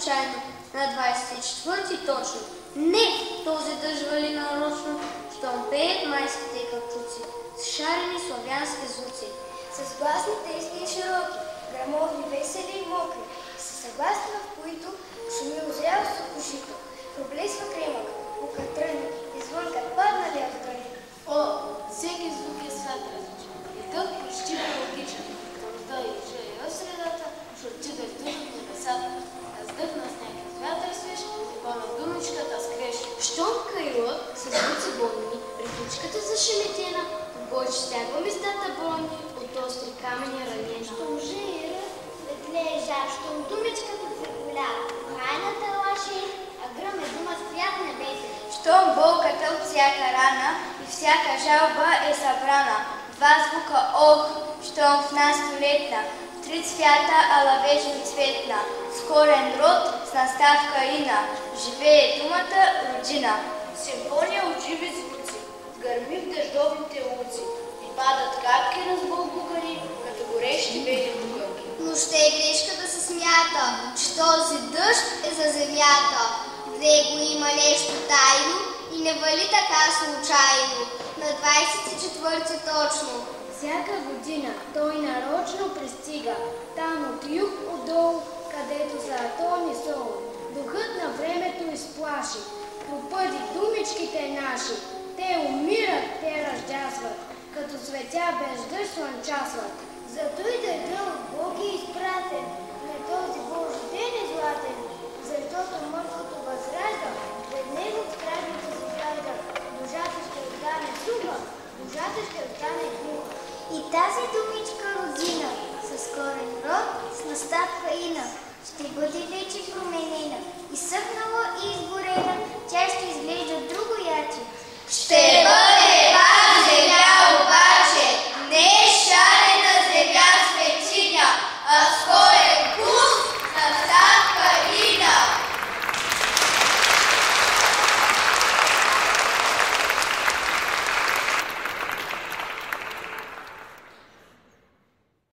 случайно, на 24-ти точно. Не, този дъжд вали нарочно, щом пеят майските кълчуци с шарени славянски звуци. С гласни тесни и широки, грамовни, весели и мокри, с съгласни, в които шуми озрял сухожито, проблесва кремък, покатръни, извънка паднали автори. О, всеки звук е свят различен. И тък почти биологичен. Тълта и жа и в средата, шурчи да издухат небесата. Раздъхна с някакъв вятър свеж, и пълна думичката скреш. Щом крила с звуци болни, ритмичката зашеметена, Боже стягва местата болни от остри камъни ранена. Щом жира, ветлее жар, щом думичката заколя, райната лаше, а гръм е дума с свят небесен. Щом болката от всяка рана и всяка жалба е събрана. Два звука ох, щом в нас столетна, три цвята, ала вечно цветна, с корен род, с наставка ина, живее думата родина. Симфония от живи звуци, гърми в дъждовните улици, и падат капки на сбълбугари, като горещи бели бугълки. Но ще е грешка да се смята, че този дъжд е за земята. В него има нещо тайно и не вали така случайно. На 24-ти точно. Всяка година той нарочно пристига, там от юг отдолу, където са атоми сол. Духът на времето изплаши, пропъди думичките наши. Те умират, те ръждясват, като цветя без дъжд слънчасват. Зато и дъждът от Бог е изпратен, на този Божи ден е златен, защото мъртвото възражда, пред него в стражната загражда. Душата ще остане суха, душата ще остане глуха. И тази думичка родина, с корен род, с наставка ина, ще бъде вече променена, изсъхнала и изгорена, тя ще изглежда друго яче. Ще